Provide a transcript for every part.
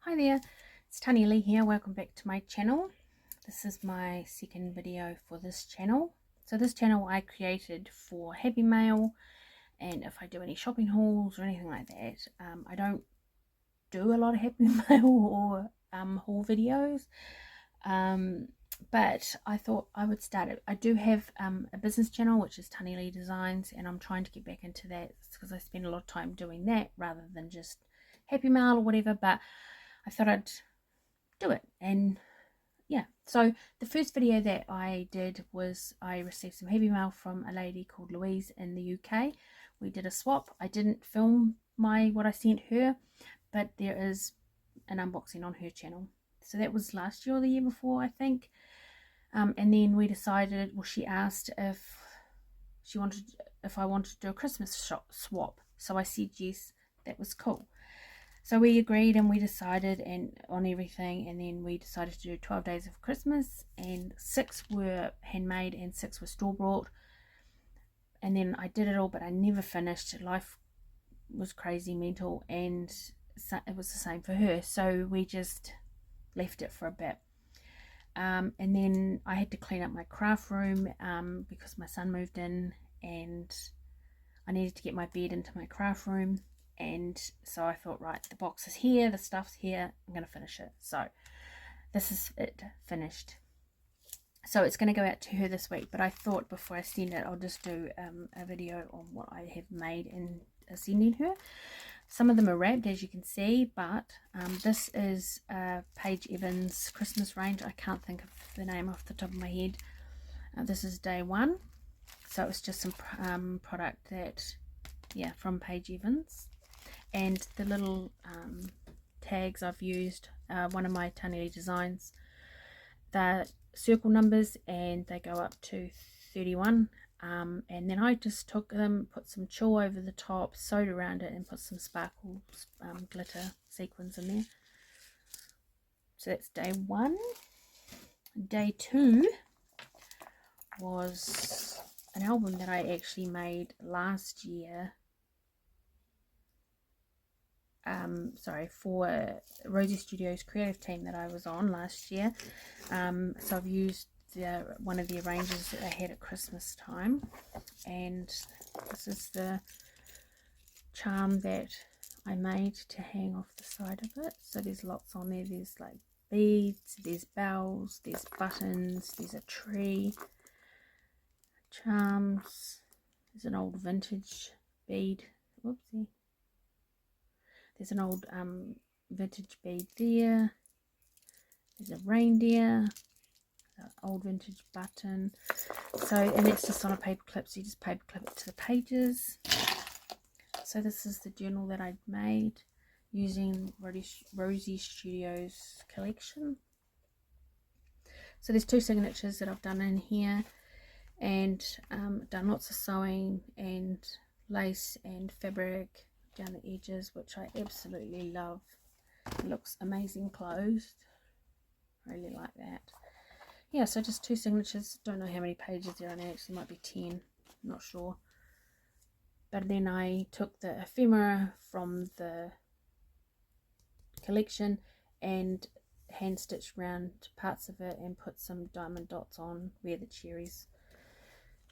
Hi there, it's Tanya Lee here. Welcome back to my channel. This is my second video for this channel. So this channel I created for Happy Mail, and if I do any shopping hauls or anything like that, I don't do a lot of Happy Mail or haul videos, but I thought I would start it. I do have a business channel which is Tanya Lee Designs, and I'm trying to get back into that because I spend a lot of time doing that rather than just Happy Mail or whatever, but I thought I'd do it. And yeah, so the first video that I did was I received some heavy mail from a lady called Louise in the UK. We did a swap. I didn't film what I sent her, but there is an unboxing on her channel. So that was last year or the year before, I think. And then we decided, well, she asked if I wanted to do a Christmas swap. So I said yes, that was cool. So we agreed and we decided on everything, and then we decided to do 12 days of Christmas, and 6 were handmade and 6 were store-bought. And then I did it all, but I never finished. Life was crazy mental, and it was the same for her, so we just left it for a bit. And then I had to clean up my craft room because my son moved in, and I needed to get my bed into my craft room. And so I thought, right, the box is here, the stuff's here, I'm going to finish it. So this is it finished. So it's going to go out to her this week, but I thought before I send it, I'll just do a video on what I have made and sending her. Some of them are wrapped, as you can see, but this is Paige Evans Christmas range. I can't think of the name off the top of my head. This is day 1. So it's just some product that, yeah, from Paige Evans. And the little tags I've used, one of my Tanya Lee Designs, they're circle numbers and they go up to 31. And then I just took them, put some chalk over the top, sewed around it, and put some sparkle glitter sequins in there. So that's day 1. Day 2 was an album that I actually made last year. For Rosie Studios creative team that I was on last year. So I've used one of the arrangements that they had at Christmas time, and this is the charm that I made to hang off the side of it. So there's lots on there. There's like beads, there's bells, there's buttons, there's a tree, charms, there's an old vintage bead. Whoopsie. There's an old vintage bead there. There's a reindeer, an old vintage button. So, and it's just on a paper clip, so you just paper clip it to the pages. So this is the journal that I made using Rosie Studios collection. So there's 2 signatures that I've done in here, and done lots of sewing and lace and fabric down the edges, which I absolutely love. It looks amazing closed. I really like that. Yeah, so just 2 signatures. Don't know how many pages there are now. Actually, might be 10. Not sure. But then I took the ephemera from the collection and hand stitched around parts of it and put some diamond dots on where the cherries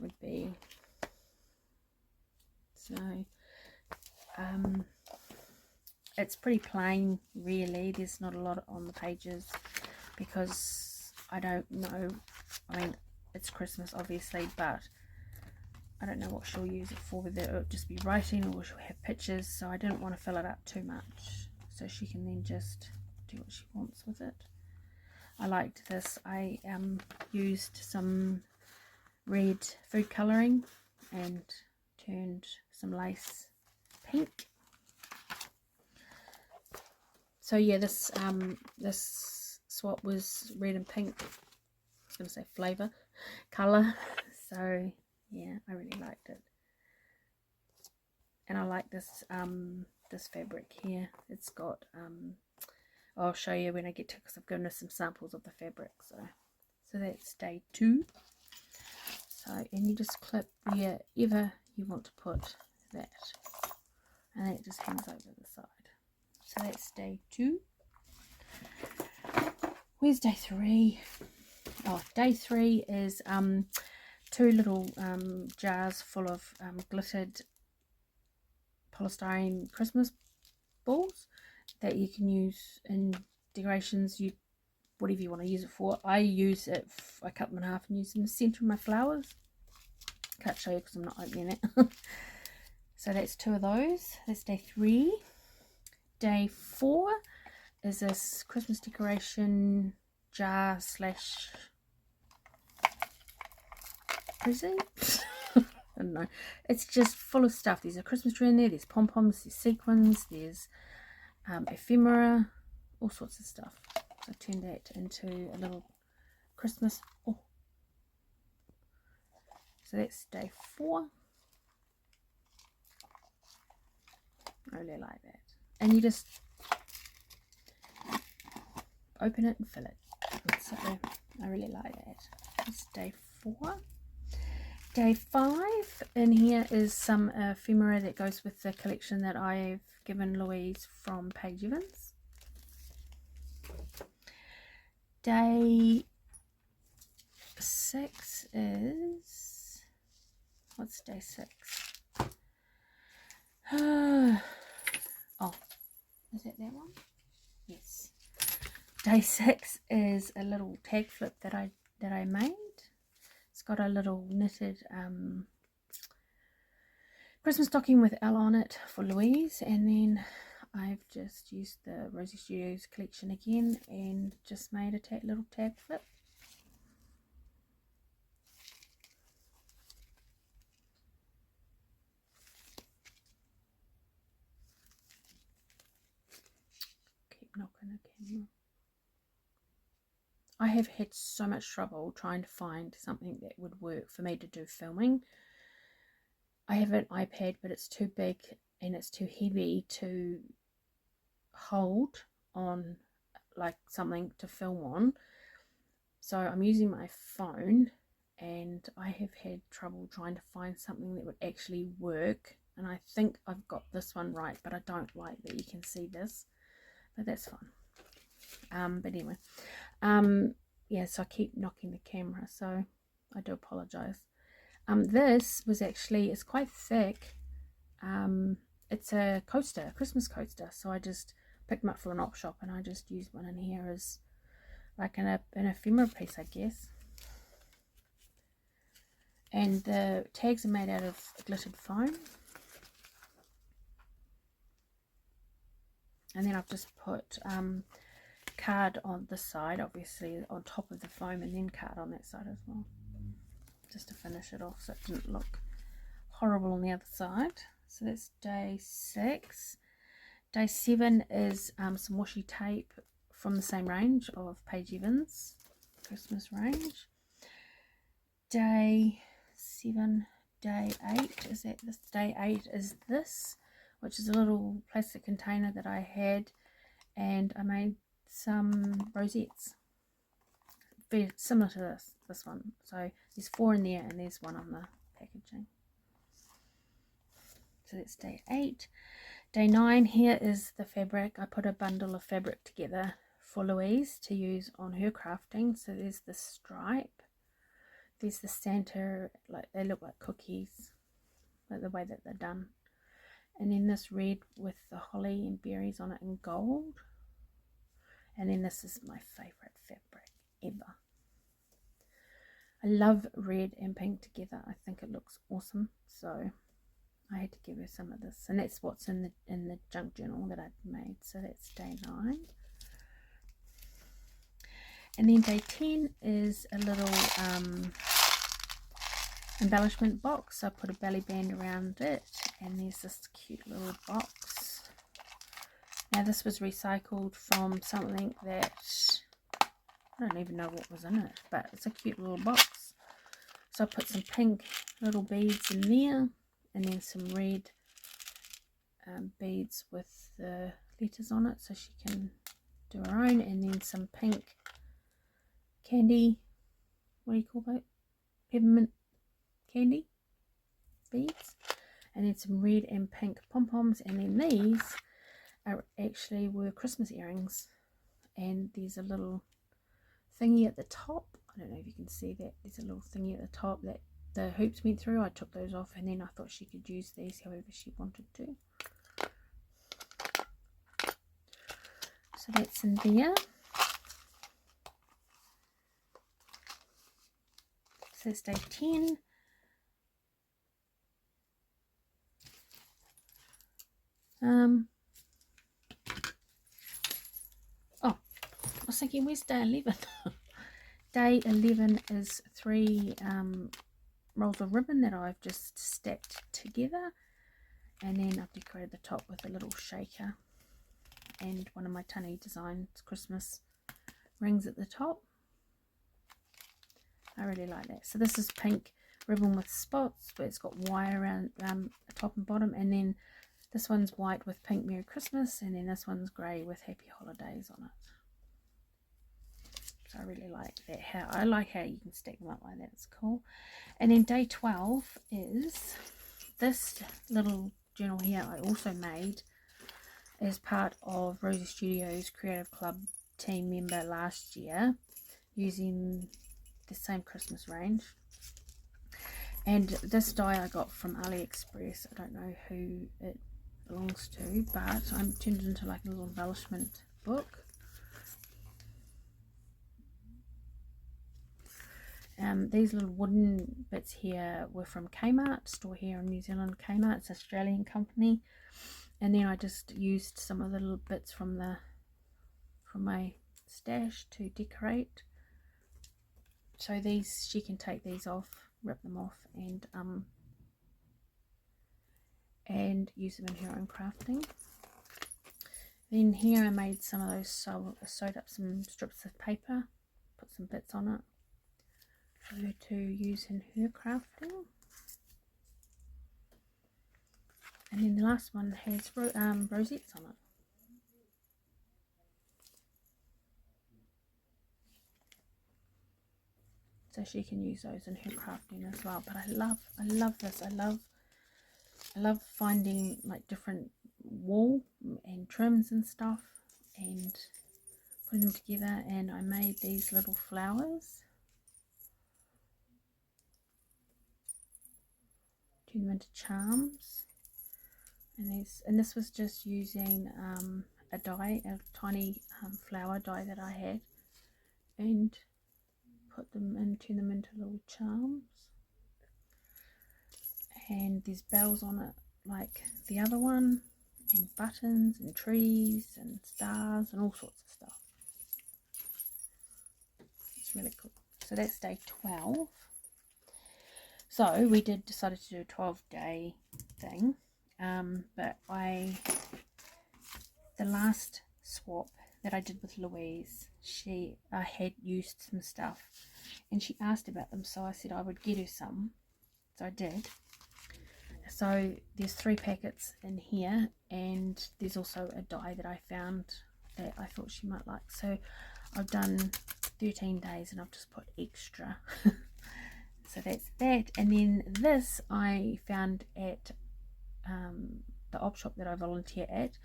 would be. So it's pretty plain, really. There's not a lot on the pages because I don't know. I mean, it's Christmas obviously, but I don't know what she'll use it for, whether it'll just be writing or she'll have pictures, so I didn't want to fill it up too much, so she can then just do what she wants with it. I liked this. I used some red food colouring and turned some lace pink. So yeah, this swap was red and pink. I was going to say flavour, colour. So yeah, I really liked it, and I like this this fabric here. It's got I'll show you when I get to, because I've given her some samples of the fabric. So that's day 2. So, and you just clip wherever you want to put that, and then it just hangs over the side. So that's day 2. Where's day 3? Oh, day 3 is 2 little jars full of glittered polystyrene Christmas balls that you can use in decorations, whatever you want to use it for. I cut them in half and use them in the centre of my flowers. Can't show you because I'm not opening it. So that's 2 of those. That's day 3. Day 4 is this Christmas decoration jar slash present. I don't know. It's just full of stuff. There's a Christmas tree in there. There's pom-poms. There's sequins. There's ephemera. All sorts of stuff. So I turned that into a little Christmas. Oh. So that's day 4. I really like that. And you just open it and fill it. So I really like that. That's day 4. Day 5 in here is some ephemera that goes with the collection that I've given Louise from Paige Evans. Day 6 is, what's day 6? Oh, is it that one? Yes. Day 6 is a little tag flip that I made. It's got a little knitted Christmas stocking with L on it for Louise, and then I've just used the Rosie Studios collection again and just made a little tag flip. Keep knocking the camera. I have had so much trouble trying to find something that would work for me to do filming. I have an iPad, but it's too big and it's too heavy to hold on like something to film on. So I'm using my phone, and I have had trouble trying to find something that would actually work. And I think I've got this one right, but I don't like that you can see this. But that's fine. But anyway, yeah, so I keep knocking the camera, so I do apologize. This was actually, it's quite thick. It's a coaster, a Christmas coaster, so I just picked them up from an op shop, and I just used one in here as like an ephemera piece, I guess. And the tags are made out of glittered foam. And then I've just put card on this side, obviously on top of the foam, and then card on that side as well, just to finish it off so it didn't look horrible on the other side. So that's day 6. Day 7 is some washi tape from the same range of Paige Evans Christmas range. Day 7, day 8 is that this. Day 8 is this, which is a little plastic container that I had, and I made some rosettes very similar to this one. So there's 4 in there, and there's 1 on the packaging. So that's day 8. Day 9, here is the fabric. I put a bundle of fabric together for Louise to use on her crafting. So there's the stripe, there's the Santa, like they look like cookies, like the way that they're done, and then this red with the holly and berries on it in gold, and then this is my favorite fabric ever. I love red and pink together. I think it looks awesome, so I had to give her some of this, and that's what's in the junk journal that I've made. So that's day 9. And then day 10 is a little embellishment box. So I put a belly band around it, and there's this cute little box. Now this was recycled from something that I don't even know what was in it, but it's a cute little box. So I put some pink little beads in there, and then some red beads with the letters on it so she can do her own, and then some pink candy, what do you call that, peppermint candy beads, and then some red and pink pom-poms, and then these were Christmas earrings, and there's a little thingy at the top. I don't know if you can see that. There's a little thingy at the top that the hoops went through. I took those off, and then I thought she could use these however she wanted to. So that's in there. So that's day 10. Oh, I was thinking, where's day 11? Day 11 is 3 rolls of ribbon that I've just stacked together, and then I've decorated the top with a little shaker and one of my Tunny Designs Christmas rings at the top. I really like that. So this is pink ribbon with spots, but it's got wire around the top and bottom, and then this one's white with pink Merry Christmas, and then this one's grey with Happy Holidays on it. So I really like that. I like how you can stack them up like that. It's cool. And then day 12 is this little journal here I also made as part of Rosie Studios Creative Club team member last year, using the same Christmas range. And this die I got from AliExpress. I don't know who it belongs to, but I turned it into like a little embellishment book. These little wooden bits here were from Kmart, store here in New Zealand. Kmart, it's an Australian company. And then I just used some of the little bits from my stash to decorate. So these, she can take these off, rip them off, and use them in her own crafting. Then here I made some of those, sewed up some strips of paper, put some bits on it for her to use in her crafting. And then the last one has rosettes on it. So she can use those in her crafting as well. But I love this. I love finding like different wool and trims and stuff and putting them together. And I made these little flowers. Turn them into charms. And this was just using a die, a tiny flower die that I had, and put them and turn them into little charms. And there's bells on it like the other one, and buttons and trees and stars and all sorts of stuff. It's really cool. So that's day 12. So we decided to do a 12-day thing. But the last swap that I did with Louise, I had used some stuff and she asked about them, so I said I would get her some, so I did. So there's 3 packets in here, and there's also a die that I found that I thought she might like. So I've done 13 days and I've just put extra. So that's that. And then this I found at the op shop that I volunteer at,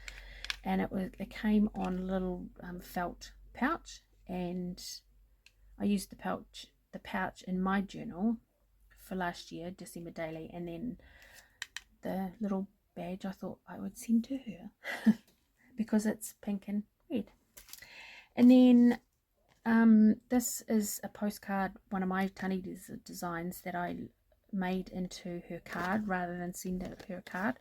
and it came on a little felt pouch, and I used the pouch in my journal for last year, December Daily, and then the little badge I thought I would send to her because it's pink and red. And then this is a postcard, one of my Tunny designs that I made into her card rather than send her a card.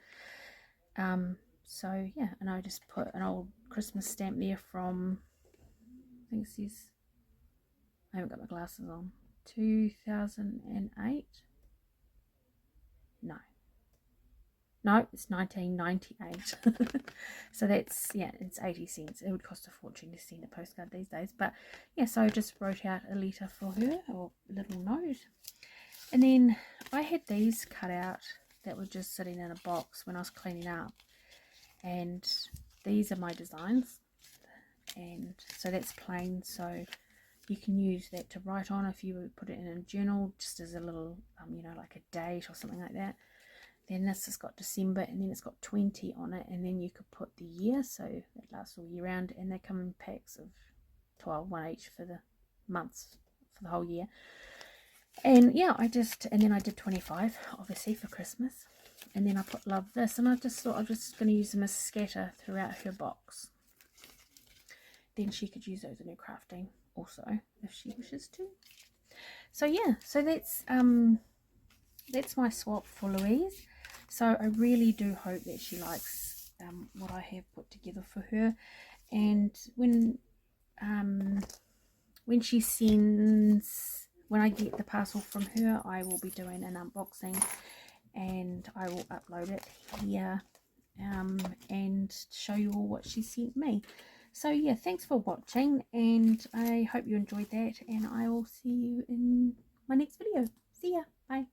So yeah, and I just put an old Christmas stamp there from, I think it says, I haven't got my glasses on, 2008. No, it's 1998. So that's, yeah, it's 80 cents. It would cost a fortune to send a postcard these days. But yeah, so I just wrote out a letter for her, or a little note. And then I had these cut out that were just sitting in a box when I was cleaning up. And these are my designs. And so that's plain. So you can use that to write on if you would put it in a journal, just as a little, you know, like a date or something like that. Then this has got December, and then it's got 20 on it, and then you could put the year, so that lasts all year round. And they come in packs of 12, one each for the months, for the whole year. And yeah, and then I did 25, obviously, for Christmas. And then I put love this, and I just thought I'm just going to use them as scatter throughout her box. Then she could use those in her crafting also, if she wishes to. So yeah, so that's my swap for Louise. So I really do hope that she likes what I have put together for her. And when she sends, when I get the parcel from her, I will be doing an unboxing, and I will upload it here and show you all what she sent me. So yeah, thanks for watching, and I hope you enjoyed that, and I will see you in my next video. See ya. Bye.